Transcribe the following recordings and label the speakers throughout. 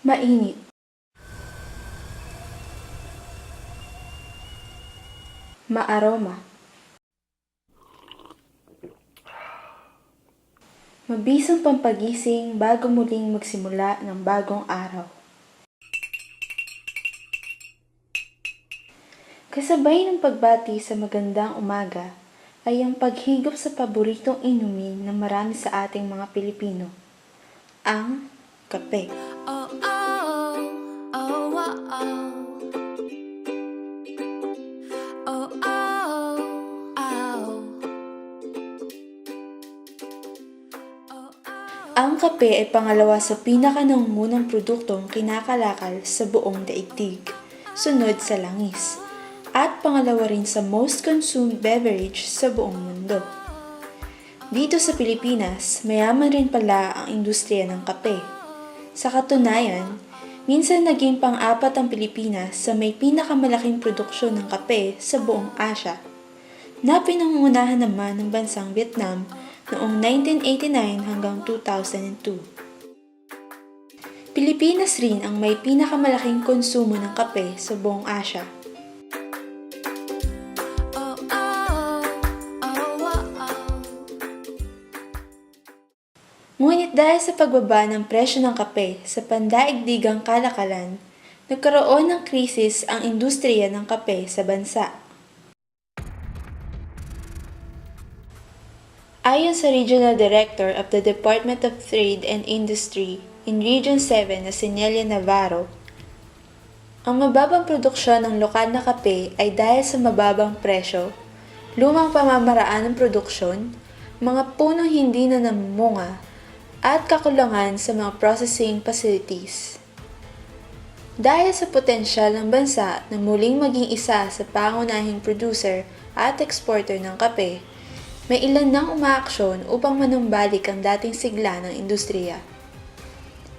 Speaker 1: Mainit. Maaroma. Mabisang pampagising bago muling magsimula ng bagong araw. Kasabay ng pagbati sa magandang umaga ay ang paghigop sa paboritong inumin ng marami sa ating mga Pilipino, ang kape.
Speaker 2: Oh, oh, oh, oh, oh. Oh, oh, oh.
Speaker 1: Ang kape ay pangalawa sa pinakanangunang produktong kinakalakal sa buong daigdig, sunod sa langis, at pangalawa rin sa most consumed beverage sa buong mundo. Dito sa Pilipinas, mayaman rin pala ang industriya ng kape. Sa katunayan, minsan naging pang-apat ang Pilipinas sa may pinakamalaking produksyon ng kape sa buong Asya, na pinangungunahan naman ng bansang Vietnam noong 1989 hanggang 2002. Pilipinas rin ang may pinakamalaking konsumo ng kape sa buong Asya. Ngunit dahil sa pagbaba ng presyo ng kape sa pandaigdigang kalakalan, nagkaroon ng krisis ang industriya ng kape sa bansa. Ayon sa Regional Director of the Department of Trade and Industry in Region 7 na si Nelia Navarro, ang mababang produksyon ng lokal na kape ay dahil sa mababang presyo, lumang pamamaraan ng produksyon, mga punong hindi na namumunga, at kakulangan sa mga processing facilities. Dahil sa potensyal ng bansa na muling maging isa sa pangunahing producer at exporter ng kape, may ilan nang umaaksyon upang manumbalik ang dating sigla ng industriya.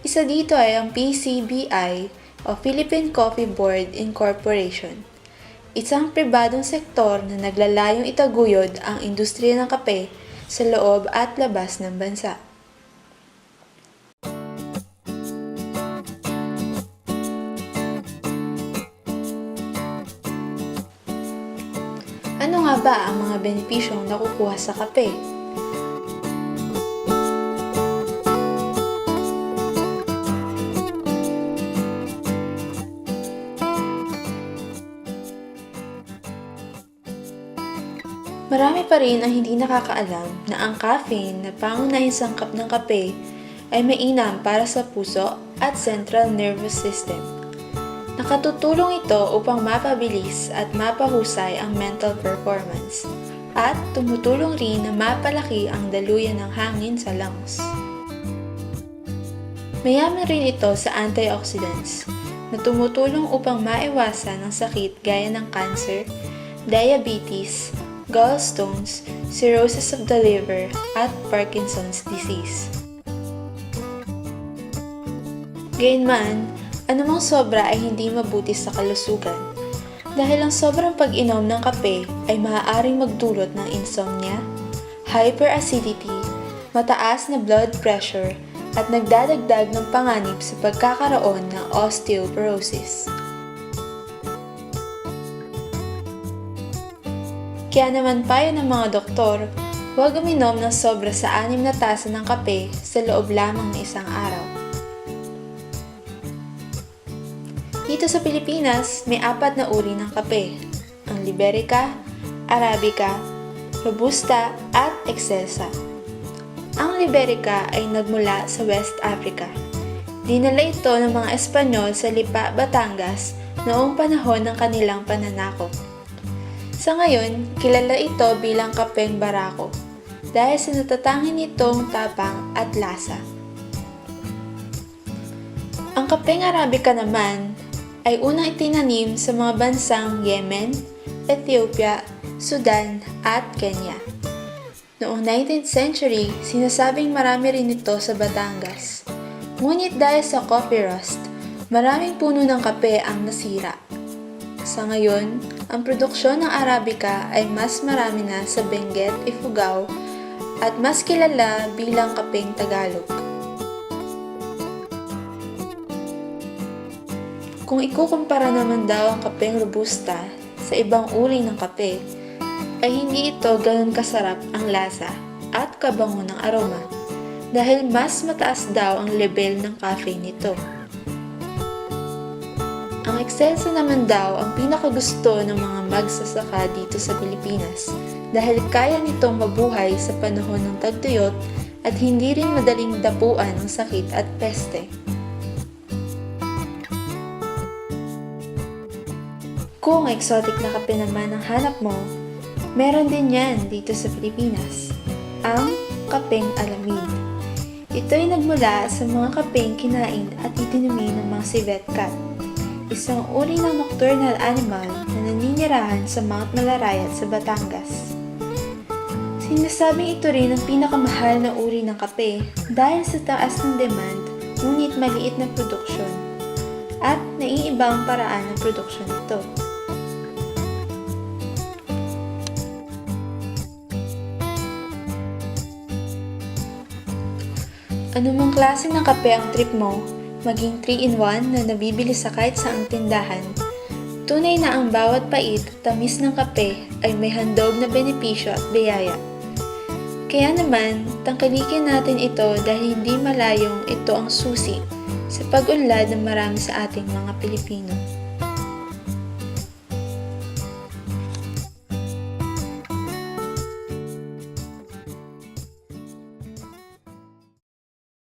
Speaker 1: Isa dito ay ang PCBI o Philippine Coffee Board Incorporation, isang pribadong sektor na naglalayong itaguyod ang industriya ng kape sa loob at labas ng bansa. Ano nga ba ang mga benepisyong nakukuha sa kape? Marami pa rin ang hindi nakakaalam na ang caffeine na pangunahing sangkap ng kape ay mainam para sa puso at central nervous system. Nakatutulong ito upang mapabilis at mapahusay ang mental performance at tumutulong rin na mapalaki ang daluyan ng hangin sa lungs. Mayaman rin ito sa antioxidants na tumutulong upang maiwasan ang sakit gaya ng cancer, diabetes, gallstones, cirrhosis of the liver, at Parkinson's disease. Gayunman, anumang sobra ay hindi mabuti sa kalusugan dahil ang sobrang pag-inom ng kape ay maaaring magdulot ng insomnia, hyperacidity, mataas na blood pressure at nagdadagdag ng panganib sa pagkakaroon ng osteoporosis. Kaya naman payo ng mga doktor, huwag uminom ng sobra sa 6 na tasa ng kape sa loob lamang ng isang araw. Dito sa Pilipinas, may 4 na uri ng kape, ang Liberica, Arabica, Robusta, at Excelsa. Ang Liberica ay nagmula sa West Africa. Dinala ito ng mga Espanyol sa Lipa, Batangas noong panahon ng kanilang pananakop. Sa ngayon, kilala ito bilang kapeng Barako dahil sa natatangin nitong tapang at lasa. Ang kapeng Arabica naman ay unang itinanim sa mga bansang Yemen, Ethiopia, Sudan, at Kenya. Noong 19th century, sinasabing marami rin ito sa Batangas. Ngunit dahil sa coffee rust, maraming puno ng kape ang nasira. Sa ngayon, ang produksyon ng Arabica ay mas marami na sa Benguet, Ifugao, at mas kilala bilang kapeng Tagalog. Kung ikukumpara naman daw ang kapeng robusta sa ibang uri ng kape, ay hindi ito ganun kasarap ang lasa at kabango ng aroma dahil mas mataas daw ang level ng caffeine nito. Ang Excelsa naman daw ang pinakagusto ng mga magsasaka dito sa Pilipinas dahil kaya nitong mabuhay sa panahon ng tagtuyot at hindi rin madaling dapuan ng sakit at peste. Kung exotic na kape naman ang hanap mo, meron din yan dito sa Pilipinas, ang kapeng alamid. Ito ay nagmula sa mga kapeng kinain at itinumi ng mga civet cat, isang uri ng nocturnal animal na naninirahan sa Mount Malarayat sa Batangas. Sinasabing ito rin ang pinakamahal na uri ng kape dahil sa taas ng demand ngunit maliit na produksyon at naiiba ang paraan ng produksyon nito. Anumang klase ng kape ang trip mo, maging 3-in-1 na nabibili sa kahit saang tindahan, tunay na ang bawat pait at tamis ng kape ay may handog na benepisyo at biyaya. Kaya naman, tangkilikin natin ito dahil hindi malayong ito ang susi sa pag-unlad ng marami sa ating mga Pilipino.